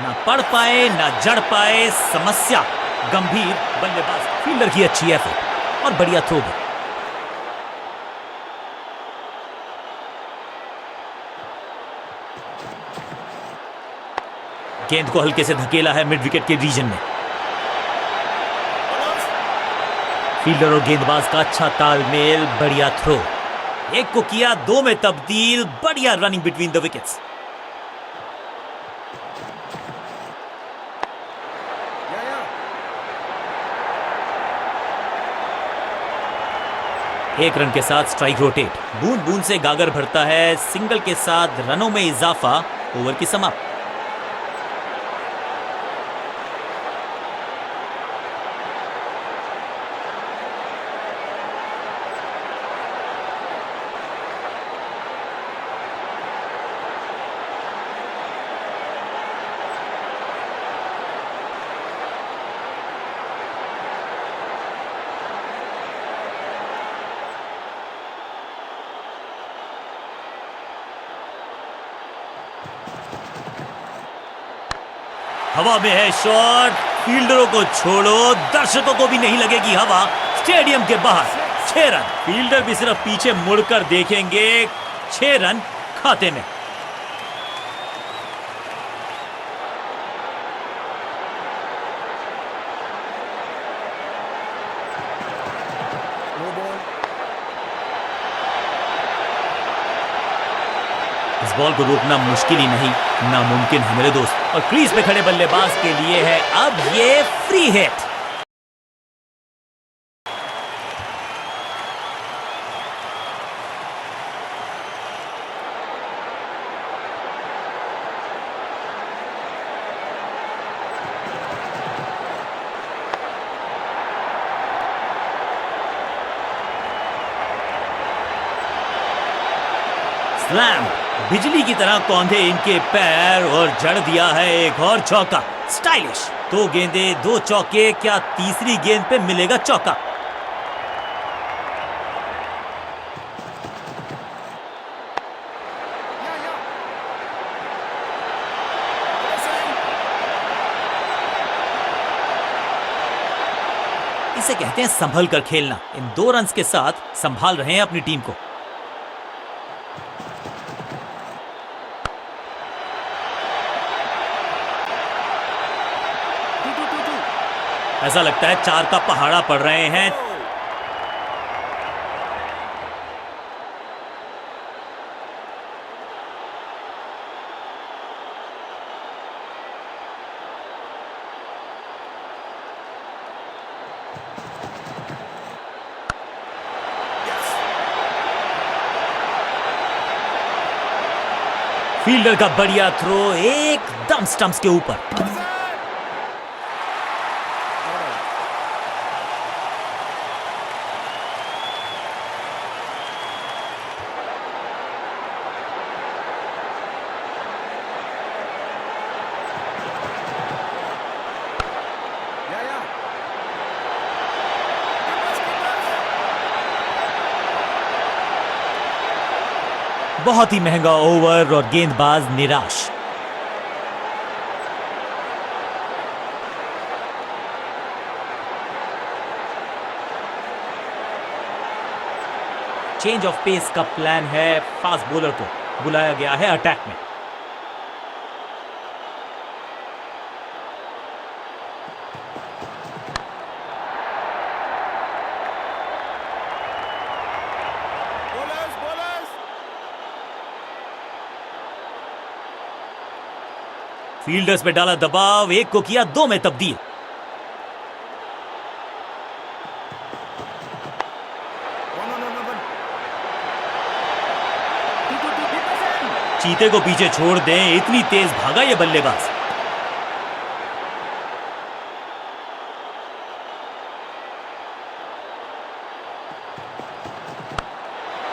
ना पढ़ पाए ना जड़ पाए, समस्या गंभीर। बल्लेबाज फील्डर की अच्छी एफर्ट और बढ़िया थ्रो भी। गेंद को हल्के से धकेला है मिड विकेट के रीजन में। फील्डर और गेंदबाज का अच्छा तालमेल, बढ़िया थ्रो। एक को किया दो में तब्दील, बढ़िया रनिंग बिटवीन द विकेट्स। एक रन के साथ स्ट्राइक रोटेट। बूंद बूंद से गागर भरता है, सिंगल के साथ रनों में इजाफा, ओवर की समाप्ति। हवा में है शॉट, फील्डरों को छोड़ो, दर्शकों को भी नहीं लगेगी हवा। स्टेडियम के बाहर 6 रन। फील्डर भी सिर्फ पीछे मुड़कर देखेंगे। 6 रन खाते में। इस बॉल को रोकना मुश्किल ही नहीं, नामुमकिन है मेरे दोस्त। और क्रीज पे खड़े बल्लेबाज के लिए है अब ये फ्री हिट। स्लैम, बिजली की तरह कौंधे इनके पैर और जड़ दिया है एक और चौका। स्टाइलिश। 2 गेंदें 2 चौके, क्या तीसरी गेंद पे मिलेगा चौका? इसे कहते हैं संभल कर खेलना। इन 2 रन्स के साथ संभाल रहे हैं अपनी टीम को। ऐसा लगता है 4 का पहाड़ा पड़ रहे हैं। फील्डर का बढ़िया थ्रो, एकदम स्टंप्स के ऊपर। बहुत ही महंगा ओवर और गेंदबाज निराश। चेंज ऑफ पेस का प्लान है। फास्ट बॉलर को बुलाया गया है अटैक में। फील्डर्स पे डाला दबाव, एक को किया 2 में तब्दील। चीते को पीछे छोड़ दें, इतनी तेज भागा ये बल्लेबाज।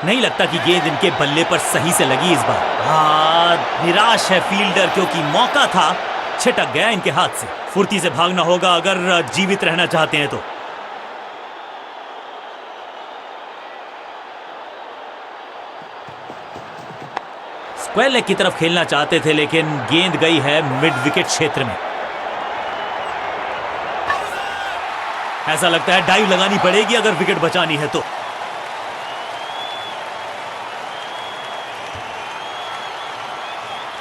नहीं लगता कि गेंद इनके बल्ले पर सही से लगी इस बार। निराश है फील्डर, क्योंकि मौका था, छिटक गया इनके हाथ से। फुर्ती से भागना होगा अगर जीवित रहना चाहते हैं तो। स्क्वायर लेग की तरफ खेलना चाहते थे, लेकिन गेंद गई है मिड विकेट क्षेत्र में। ऐसा लगता है डाइव लगानी पड़ेगी अगर विकेट बचानी है तो।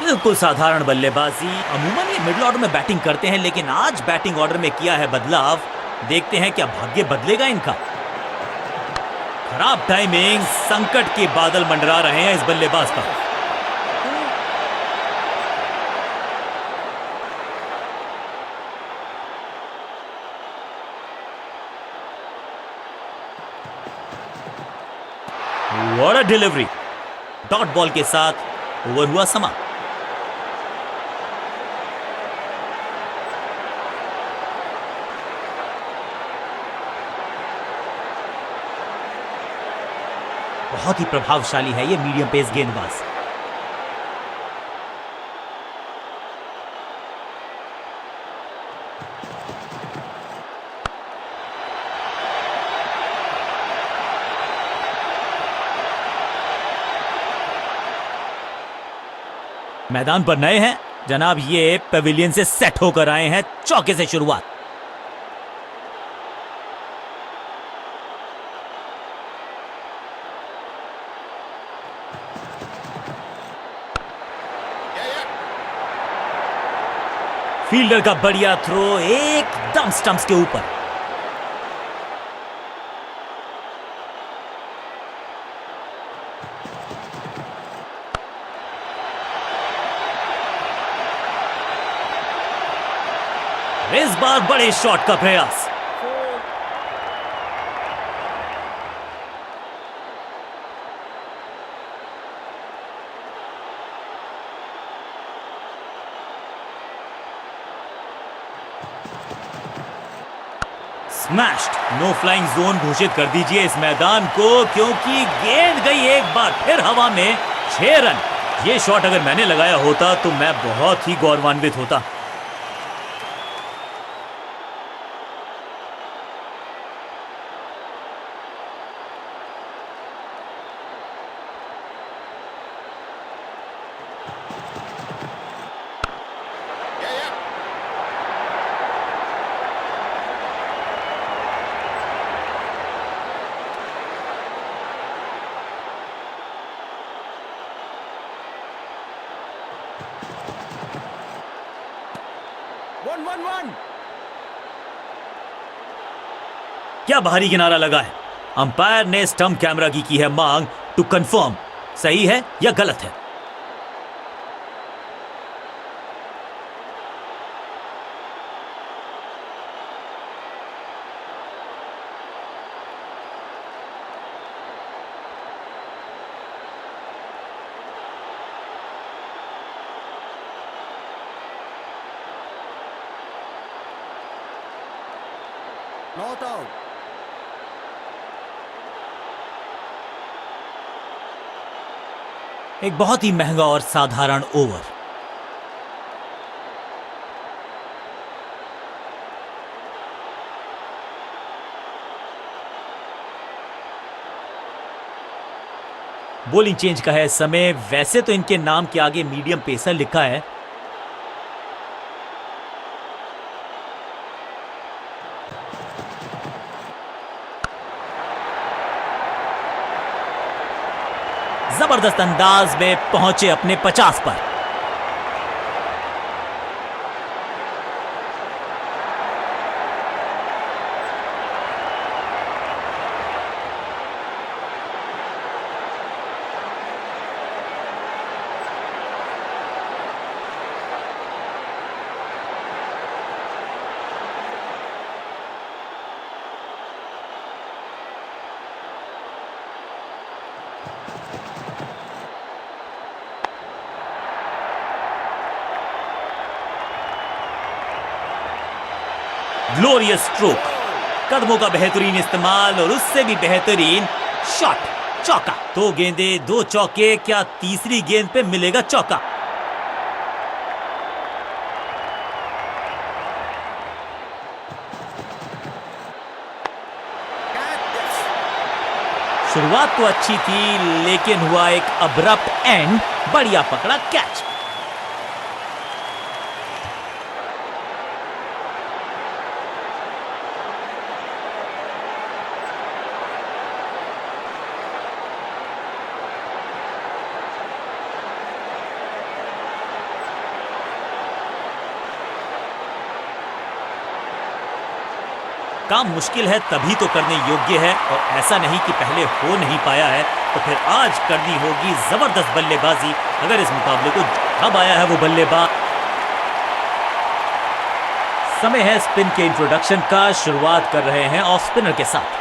बिल्कुल साधारण बल्लेबाजी। अमूमन ये मिडिल ऑर्डर में बैटिंग करते हैं, लेकिन आज बैटिंग ऑर्डर में किया है बदलाव। देखते हैं क्या भाग्य बदलेगा इनका। खराब टाइमिंग, संकट के बादल मंडरा रहे हैं इस बल्लेबाज पर। What a delivery. Dot ball के साथ ओवर हुआ समाप्त। बहुत ही प्रभावशाली है ये मीडियम पेस गेंदबाज। मैदान पर नए हैं जनाब, ये पेविलियन से सेट होकर आए हैं। चौके से शुरुआत। फील्डर का बढ़िया थ्रो एकदम स्टंप्स के ऊपर। इस बार बड़े शॉट का प्रयास। स्मैश्ड। नो फ्लाइंग जोन घोषित कर दीजिए इस मैदान को, क्योंकि गेंद गई एक बार फिर हवा में। 6 रन। ये शॉट अगर मैंने लगाया होता तो मैं बहुत ही गौरवान्वित होता। क्या भारी किनारा लगा है। अंपायर ने स्टंप कैमरा की है मांग टू कंफर्म सही है या गलत है। Not out. एक बहुत ही महंगा और साधारण ओवर। बॉलिंग चेंज का है समय। वैसे तो इनके नाम के आगे मीडियम पेसर लिखा है। जबरदस्त अंदाज में पहुंचे अपने 50 पर। Glorious stroke. कदमों का बेहतरीन इस्तेमाल और उससे भी बेहतरीन शॉट। चौका। 2 गेंदे 2 चौके। क्या तीसरी गेंद पे मिलेगा चौका? शुरुआत तो अच्छी थी, लेकिन हुआ एक अब्रप्ट एंड। बढ़िया पकड़ा कैच। काम मुश्किल है तभी तो करने योग्य है, और ऐसा नहीं कि पहले हो नहीं पाया है तो फिर आज करनी होगी जबरदस्त बल्लेबाजी। अगर इस मुकाबले को अब आया है वो बल्लेबाज। समय है स्पिन के इंट्रोडक्शन का। शुरुआत कर रहे हैं ऑफ स्पिनर के साथ।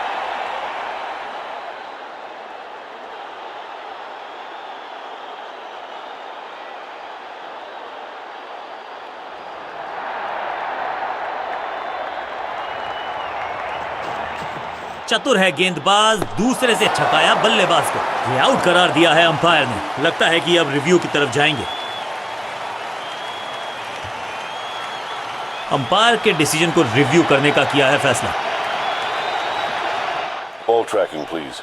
चतुर है गेंदबाज, दूसरे से छकाया बल्लेबाज को। ये आउट करार दिया है अंपायर ने। लगता है कि अब रिव्यू की तरफ जाएंगे। अंपायर के डिसीजन को रिव्यू करने का किया है फैसला। Ball tracking, please.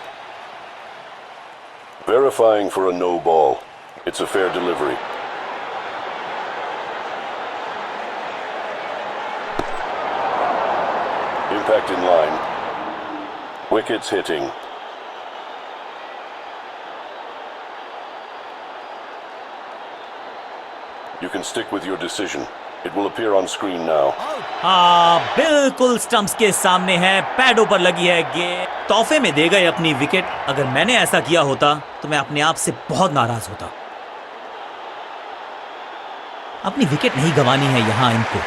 Verifying for a no ball. It's a fair delivery. Impact in line. Wickets hitting. You can stick with your decision. It will appear on screen now. हाँ, बिल्कुल stumps के सामने है, पैडों पर लगी है गेंद। तोहफे में दे गए अपनी विकेट। अगर मैंने ऐसा किया होता तो मैं अपने आप से बहुत नाराज होता। अपनी विकेट नहीं गंवानी है यहां इनको,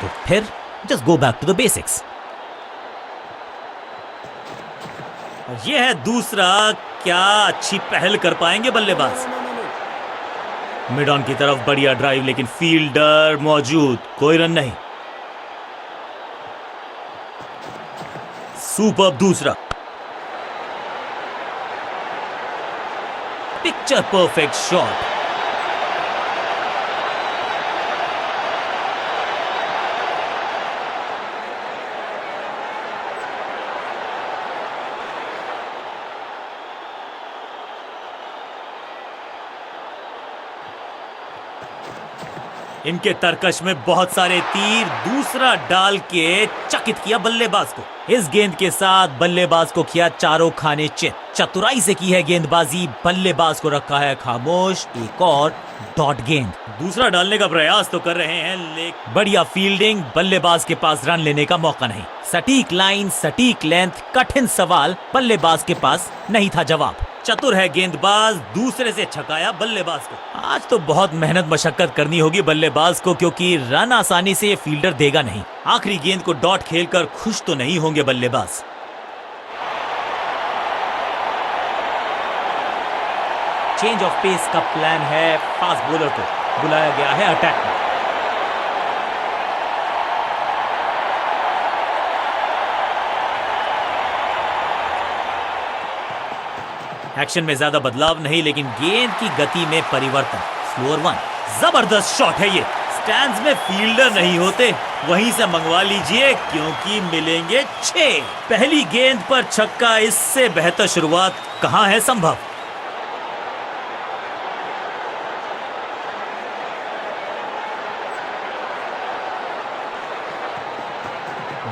तो फिर just go back to the basics. यह है दूसरा। क्या अच्छी पहल कर पाएंगे बल्लेबाज। मिड ऑन की तरफ बढ़िया ड्राइव, लेकिन फील्डर मौजूद, कोई रन नहीं। सुपर दूसरा। Picture perfect shot. इनके तरकश में बहुत सारे तीर। दूसरा डाल के चकित किया बल्लेबाज को। इस गेंद के साथ बल्लेबाज को किया चारों खाने चित। चतुराई से की है गेंदबाजी, बल्लेबाज को रखा है खामोश। एक और डॉट गेंद। दूसरा डालने का प्रयास तो कर रहे हैं, लेकिन बढ़िया फील्डिंग। बल्लेबाज के पास रन लेने का मौका नहीं। सटीक लाइन, सटीक लेंथ, कठिन सवाल, बल्लेबाज के पास नहीं था जवाब। चतुर है गेंदबाज, दूसरे से छकाया बल्लेबाज को। आज तो बहुत मेहनत मशक्कत करनी होगी बल्लेबाज को, क्योंकि रन आसानी से ये फील्डर देगा नहीं। आखिरी गेंद को डॉट खेलकर खुश तो नहीं होंगे बल्लेबाज। चेंज ऑफ पेस का प्लान है। फास्ट बॉलर को बुलाया गया है अटैक में। एक्शन में ज्यादा बदलाव नहीं, लेकिन गेंद की गति में परिवर्तन। Slower one. जबरदस्त शॉट है ये। स्टैंड्स में फील्डर नहीं होते, वहीं से मंगवा लीजिए, क्योंकि मिलेंगे 6। पहली गेंद पर छक्का। इससे बेहतर शुरुआत कहां है संभव।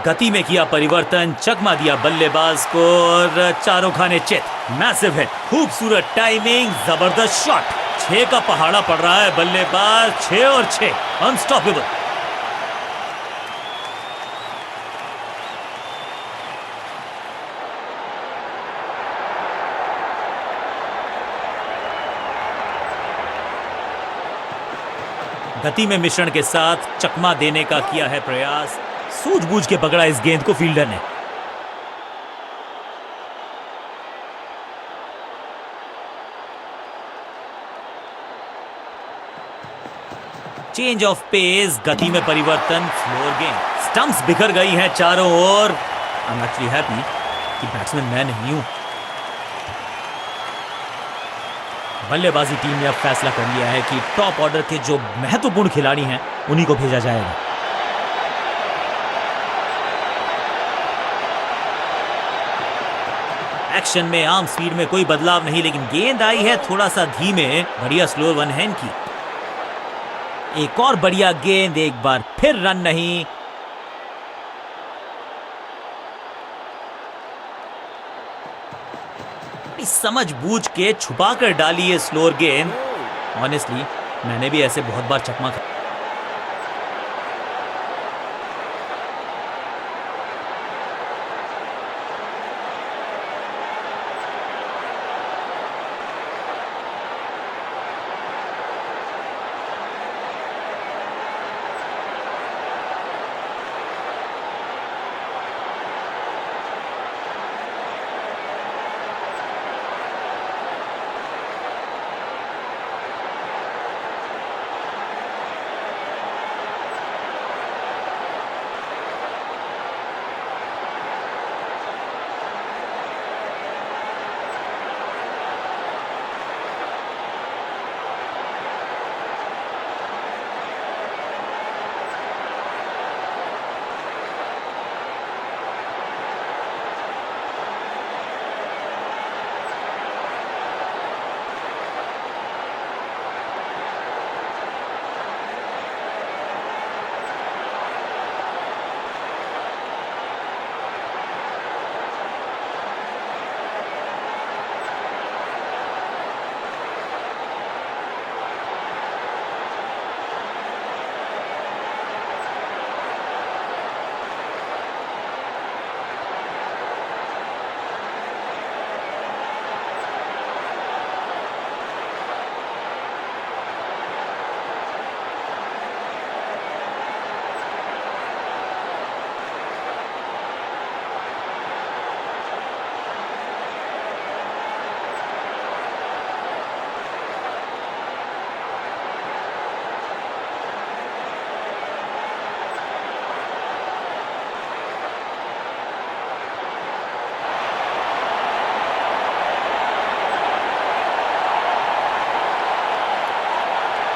गति में किया परिवर्तन, चकमा दिया बल्लेबाज को और चारों खाने चित। मैसिव हिट, खूबसूरत टाइमिंग, जबरदस्त शॉट। 6 का पहाड़ा पड़ रहा है बल्लेबाज। 6 और 6, अनस्टॉपेबल। गति में मिश्रण के साथ चकमा देने का किया है प्रयास। सूझबूझ के पकड़ा इस गेंद को फील्डर ने। चेंज ऑफ पेस, गति में परिवर्तन, स्लोअर गेंद। स्टंप्स बिखर गई हैं चारों ओर। आई एम एक्चुअली हैप्पी कि बैट्समैन मैं नहीं हूं। बल्लेबाजी टीम ने अब फैसला कर लिया है कि टॉप ऑर्डर के जो महत्वपूर्ण खिलाड़ी हैं उन्हीं को भेजा जाएगा। एक्शन में आम स्पीड में कोई बदलाव नहीं, लेकिन गेंद आई है थोड़ा सा धीमे। बढ़िया स्लो वन हैंड की। एक और बढ़िया गेंद, एक बार फिर रन नहीं। समझ बूझ के छुपा कर डाली है स्लोअर गेंद। ऑनेस्टली मैंने भी ऐसे बहुत बार चकमा खा।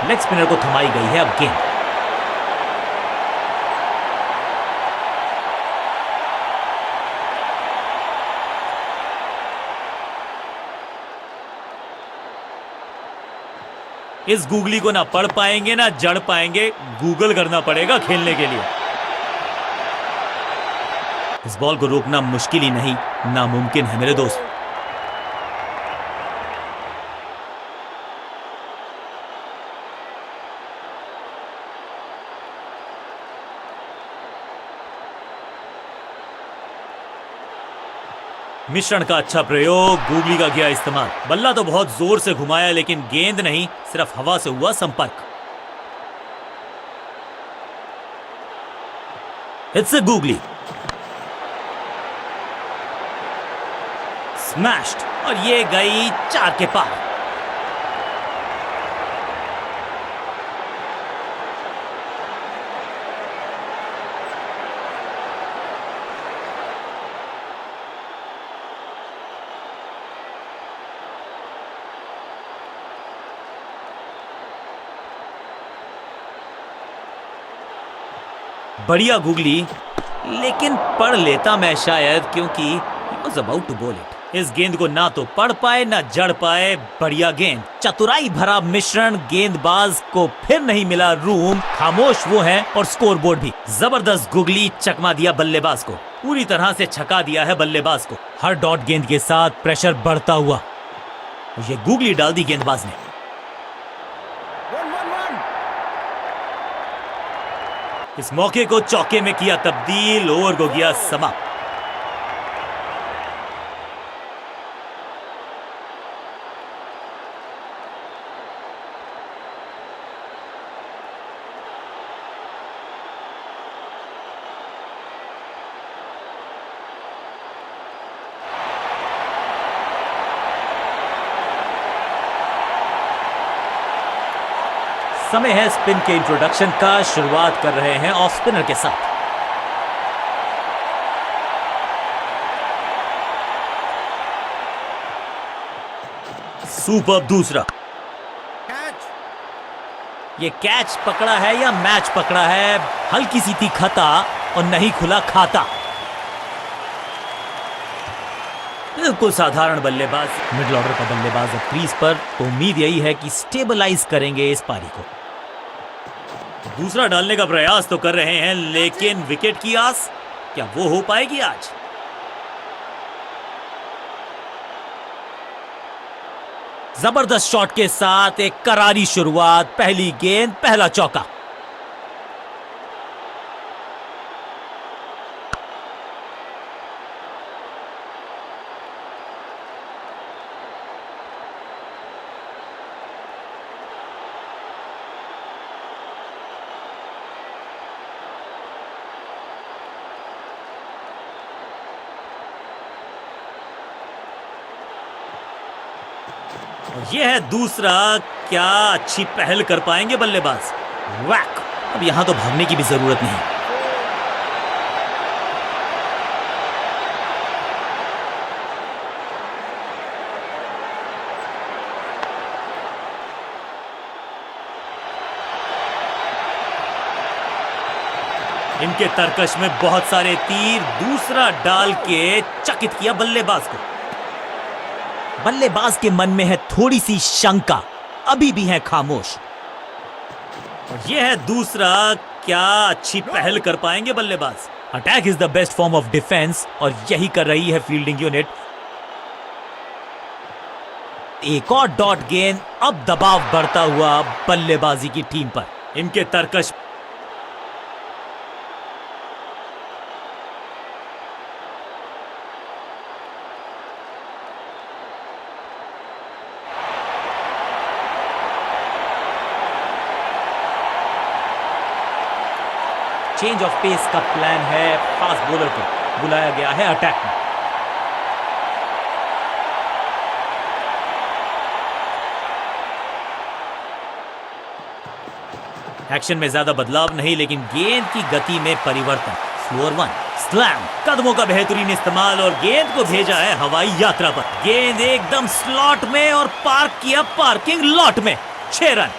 लेग स्पिनर को थमाई गई है अब गेंद। इस गूगली को ना पढ़ पाएंगे ना जड़ पाएंगे, गूगल करना पड़ेगा खेलने के लिए। इस बॉल को रोकना मुश्किल ही नहीं, नामुमकिन है मेरे दोस्त। मिश्रण का अच्छा प्रयोग, गूगली का किया इस्तेमाल। बल्ला तो बहुत जोर से घुमाया लेकिन गेंद नहीं, सिर्फ हवा से हुआ संपर्क। It's a googly. स्मैश्ड, और ये गई 4 के पार। बढ़िया गूगली, लेकिन पढ़ लेता मैं शायद, क्योंकि he was about to bowl it। इस गेंद को ना तो पढ़ पाए ना जड़ पाए। बढ़िया गेंद, चतुराई भरा मिश्रण। गेंदबाज को फिर नहीं मिला रूम, खामोश वो है और स्कोर बोर्ड भी। जबरदस्त गूगली, चकमा दिया बल्लेबाज को, पूरी तरह से छका दिया है बल्लेबाज को। हर डॉट गेंद के साथ प्रेशर बढ़ता हुआ, ये गूगली डाल दी गेंदबाज ने। इस मौके को चौके में किया तब्दील, ओवर को किया समाप्त। समय है स्पिन के इंट्रोडक्शन का। शुरुआत कर रहे हैं ऑफ स्पिनर के साथ। सुपर दूसरा कैच। ये कैच पकड़ा है या मैच पकड़ा है? हल्की सी थी खता और नहीं खुला खाता। बिल्कुल साधारण बल्लेबाज, मिडिल ऑर्डर का बल्लेबाज अब क्रीज पर, तो उम्मीद यही है कि स्टेबलाइज करेंगे इस पारी को। दूसरा डालने का प्रयास तो कर रहे हैं, लेकिन विकेट की आस क्या वो हो पाएगी आज? जबरदस्त शॉट के साथ एक करारी शुरुआत, पहली गेंद पहला चौका। और यह है दूसरा, क्या अच्छी पहल कर पाएंगे बल्लेबाज। वैक, अब यहां तो भागने की भी जरूरत नहीं। इनके तरकश में बहुत सारे तीर, दूसरा डाल के चकित किया बल्लेबाज को। बल्लेबाज के मन में है थोड़ी सी शंका, अभी भी है खामोश। और यह है दूसरा, क्या अच्छी पहल कर पाएंगे बल्लेबाज। Attack is the best form of defence, और यही कर रही है फील्डिंग यूनिट। एक और डॉट गेंद, अब दबाव बढ़ता हुआ बल्लेबाजी की टीम पर। इनके तरकश चेंज ऑफ पेस का प्लान है, फास्ट बॉलर को बुलाया गया है अटैक में। एक्शन में ज्यादा बदलाव नहीं, लेकिन गेंद की गति में परिवर्तन। स्लोअर वन, स्लैम, कदमों का बेहतरीन इस्तेमाल, और गेंद को भेजा है हवाई यात्रा पर। गेंद एकदम स्लॉट में और पार्क किया पार्किंग लॉट में। 6 रन।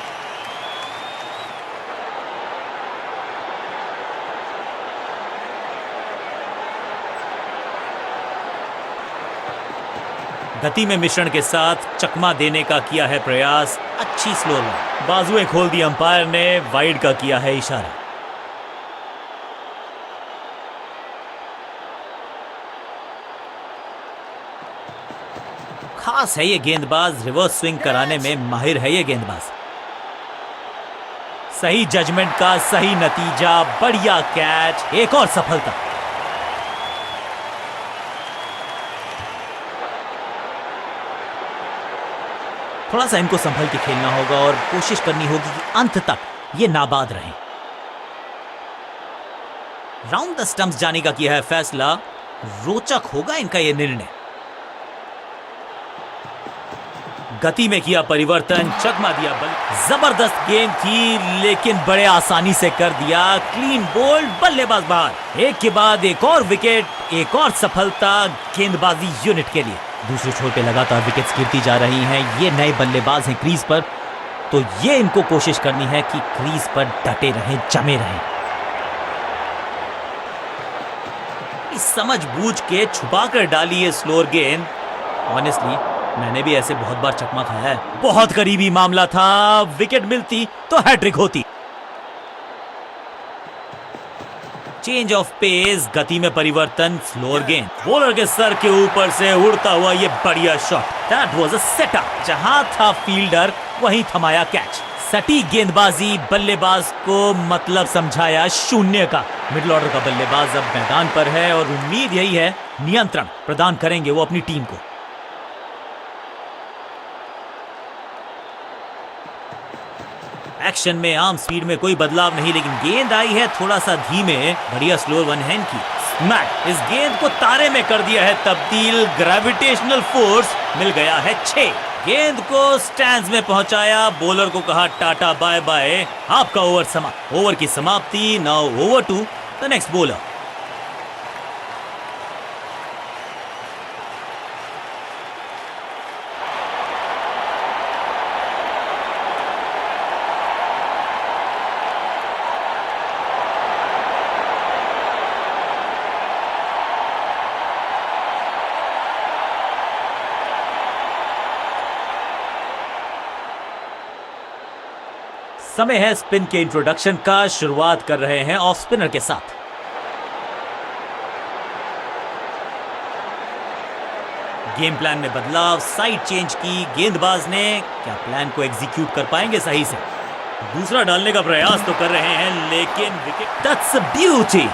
गति में मिश्रण के साथ चकमा देने का किया है प्रयास, अच्छी स्लो रन। बाजुएं खोल दी अंपायर ने, वाइड का किया है इशारा। खास है ये गेंदबाज, रिवर्स स्विंग कराने में माहिर है ये गेंदबाज। सही जजमेंट का सही नतीजा, बढ़िया कैच, एक और सफलता। थोड़ा सा इनको संभल के खेलना होगा और कोशिश करनी होगी कि अंत तक ये नाबाद रहें। राउंड द स्टंप्स जाने का किया है फैसला, रोचक होगा इनका यह निर्णय। गति में किया परिवर्तन, चकमा दिया बल। जबरदस्त गेंद थी, लेकिन बड़े आसानी से कर दिया। क्लीन बोल्ड, बल्लेबाज बाहर। एक के बाद एक और विकेट, एक और सफलता गेंदबाजी यूनिट के लिए। दूसरे छोर पे लगातार विकेट्स गिरती जा रही हैं। ये नए बल्लेबाज हैं क्रीज पर, तो ये इनको कोशिश करनी है कि क्रीज पर डटे रहें, जमे रहें। इस समझ बूझ के छुपा कर डाली है स्लोअर गेंद। ऑनेस्टली मैंने भी ऐसे बहुत बार चकमा खाया है। बहुत करीबी मामला था, विकेट मिलती तो हैट्रिक होती। चेंज ऑफ पेस, गति में परिवर्तन, स्लोअर गेंद। बॉलर के सर के ऊपर से उड़ता हुआ ये बढ़िया shot. That was a setup. जहां था फील्डर वहीं थमाया कैच। सटीक गेंदबाजी, बल्लेबाज को मतलब समझाया शून्य का। मिडिल ऑर्डर का बल्लेबाज अब मैदान पर है और उम्मीद यही है नियंत्रण प्रदान करेंगे वो अपनी टीम को। एक्शन में आर्म स्पीड में कोई बदलाव नहीं, लेकिन गेंद आई है थोड़ा सा धीमे। बढ़िया स्लोअर वन हैंड की स्मैक, इस गेंद को तारे में कर दिया है तब्दील। ग्रेविटेशनल फोर्स मिल गया है 6। गेंद को स्टैंड्स में पहुंचाया, बॉलर को कहा टाटा बाय बाय, आपका ओवर समाप्त। ओवर की समाप्ति। Now over to the next bowler. समय है स्पिन के इंट्रोडक्शन का। शुरुआत कर रहे हैं ऑफ स्पिनर के साथ। गेम प्लान में बदलाव, साइड चेंज की गेंदबाज ने। क्या प्लान को एग्जीक्यूट कर पाएंगे सही से? दूसरा डालने का प्रयास तो कर रहे हैं लेकिन विकेट। That's a beauty.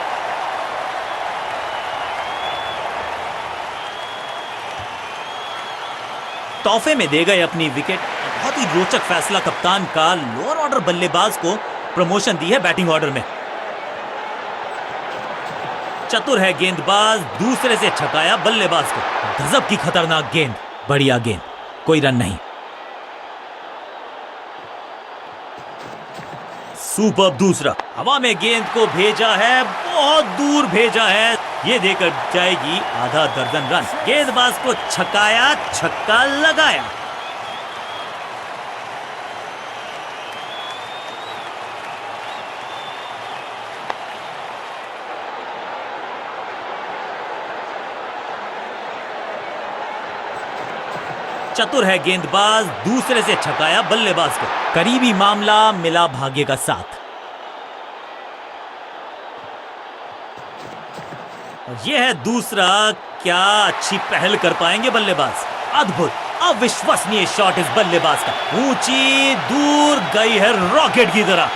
तोहफे में दे गए अपनी विकेट। बहुत ही रोचक फैसला कप्तान का। लोअर ऑर्डर बल्लेबाज को प्रमोशन दी है बैटिंग ऑर्डर में। चतुर है गेंदबाज, दूसरे से छकाया बल्लेबाज को। गजब की खतरनाक गेंद, बढ़िया गेंद, कोई रन नहीं। सुपर दूसरा, हवा में गेंद को भेजा है, बहुत दूर भेजा है। ये देकर जाएगी आधा दर्जन रन। गेंदबाज को छकाया, छक्का लगाया। चतुर है गेंदबाज, दूसरे से छकाया बल्लेबाज को। करीबी मामला, मिला भाग्य का साथ। और यह है दूसरा। क्या अच्छी पहल कर पाएंगे बल्लेबाज। अद्भुत, अविश्वसनीय शॉट इस बल्लेबाज का। ऊंची, दूर गई है रॉकेट की तरह।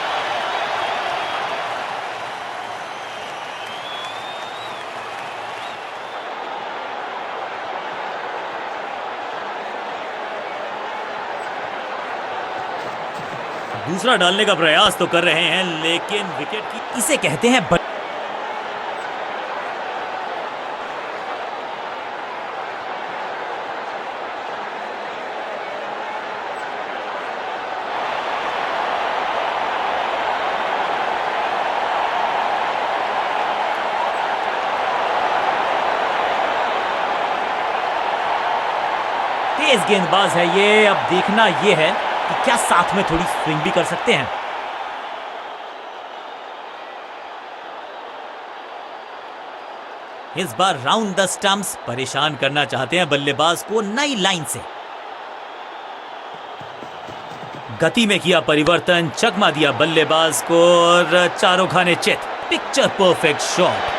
दूसरा डालने का प्रयास तो कर रहे हैं लेकिन विकेट की। इसे कहते हैं तेज गेंदबाज है ये। अब देखना ये है कि क्या साथ में थोड़ी स्विंग भी कर सकते हैं। इस बार राउंड द स्टंप्स। परेशान करना चाहते हैं बल्लेबाज को नई लाइन से। गति में किया परिवर्तन, चकमा दिया बल्लेबाज को और चारों खाने चित। Picture perfect shot.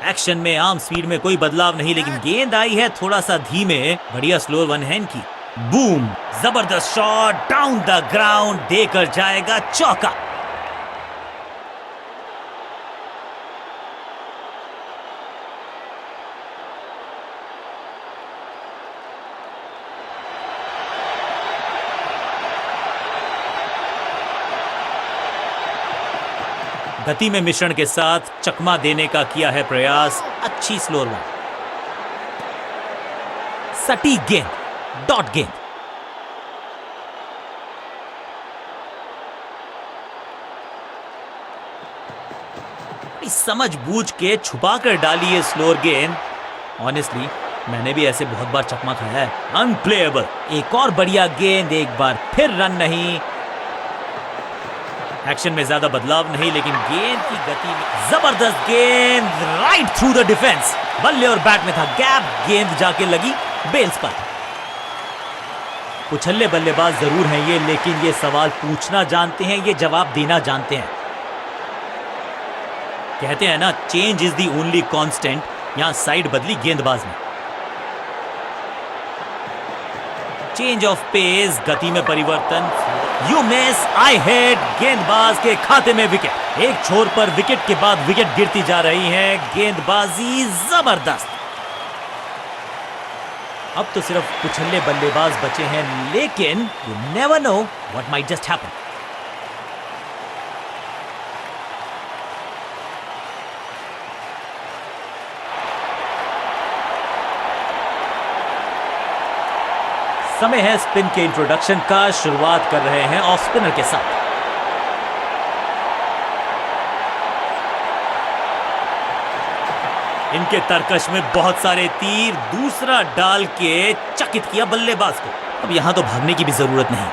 एक्शन में आर्म स्पीड में कोई बदलाव नहीं, लेकिन गेंद आई है थोड़ा सा धीमे। बढ़िया स्लोअर वन हैंड की। बूम, जबरदस्त शॉट, डाउन द ग्राउंड, देकर जाएगा चौका। गति में मिश्रण के साथ चकमा देने का किया है प्रयास। अच्छी स्लोअर वन। सटीक गेंद, डॉट गेंद। समझ बूझ के छुपा कर डाली है स्लोअर गेंद। ऑनेस्टली मैंने भी ऐसे बहुत बार चकमा खाया है। अनप्लेएबल। एक और बढ़िया गेंद, एक बार फिर रन नहीं। एक्शन में ज्यादा बदलाव नहीं, लेकिन गेंद की गति में जबरदस्त गेंद, राइट थ्रू द डिफेंस। बल्ले और बैट में था गैप, गेंद जाके लगी बेल्स पर। उछल्ले बल्लेबाज जरूर हैं ये, लेकिन ये सवाल पूछना जानते हैं, ये जवाब देना जानते हैं। कहते हैं ना, change is the only constant. यहां साइड बदली गेंदबाज ने। चेंज ऑफ पेस, गति में परिवर्तन। You miss, I hit. गेंदबाज के खाते में विकेट। एक छोर पर विकेट के बाद विकेट गिरती जा रही है। गेंदबाजी जबरदस्त। अब तो सिर्फ उछल्ले बल्लेबाज बचे हैं, लेकिन you never know what might just happen. समय है स्पिन के इंट्रोडक्शन का। शुरुआत कर रहे हैं ऑफ स्पिनर के साथ। इनके तरकश में बहुत सारे तीर, दूसरा डाल के चकित किया बल्लेबाज को। अब यहां तो भागने की भी जरूरत नहीं।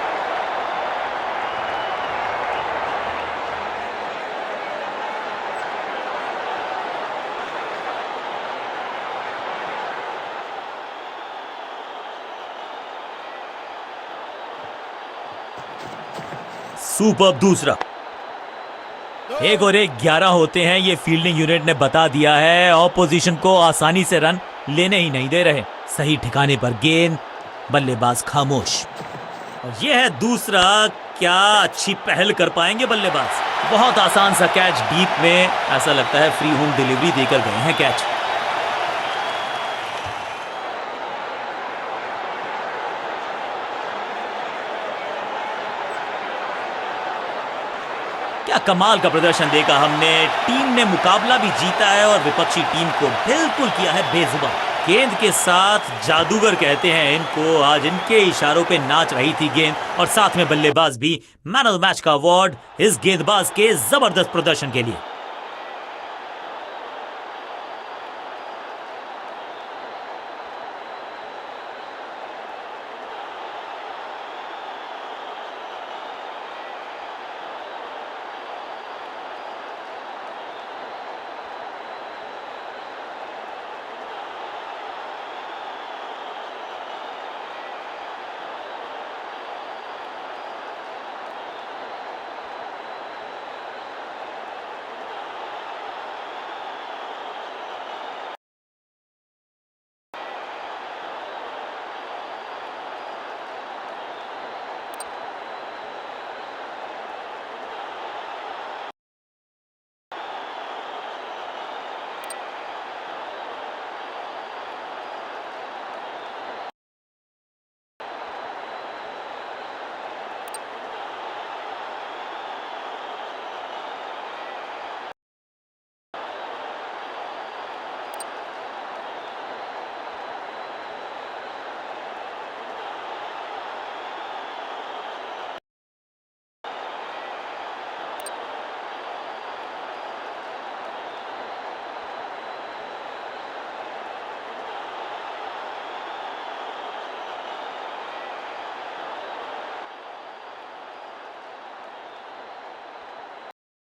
सुपर दूसरा। 1 और 1 11 होते हैं, ये फील्डिंग यूनिट ने बता दिया है। ऑपोजिशन को आसानी से रन लेने ही नहीं दे रहे। सही ठिकाने पर गेंद, बल्लेबाज खामोश। और ये है दूसरा। क्या अच्छी पहल कर पाएंगे बल्लेबाज। बहुत आसान सा कैच डीप में, ऐसा लगता है फ्री होम डिलीवरी देकर गए हैं कैच। क्या कमाल का प्रदर्शन देखा हमने। टीम ने मुकाबला भी जीता है और विपक्षी टीम को बिल्कुल किया है बेजुबान। गेंद के साथ जादूगर कहते हैं इनको। आज इनके इशारों पे नाच रही थी गेंद, और साथ में बल्लेबाज भी। मैन ऑफ द मैच का अवार्ड इस गेंदबाज के जबरदस्त प्रदर्शन के लिए।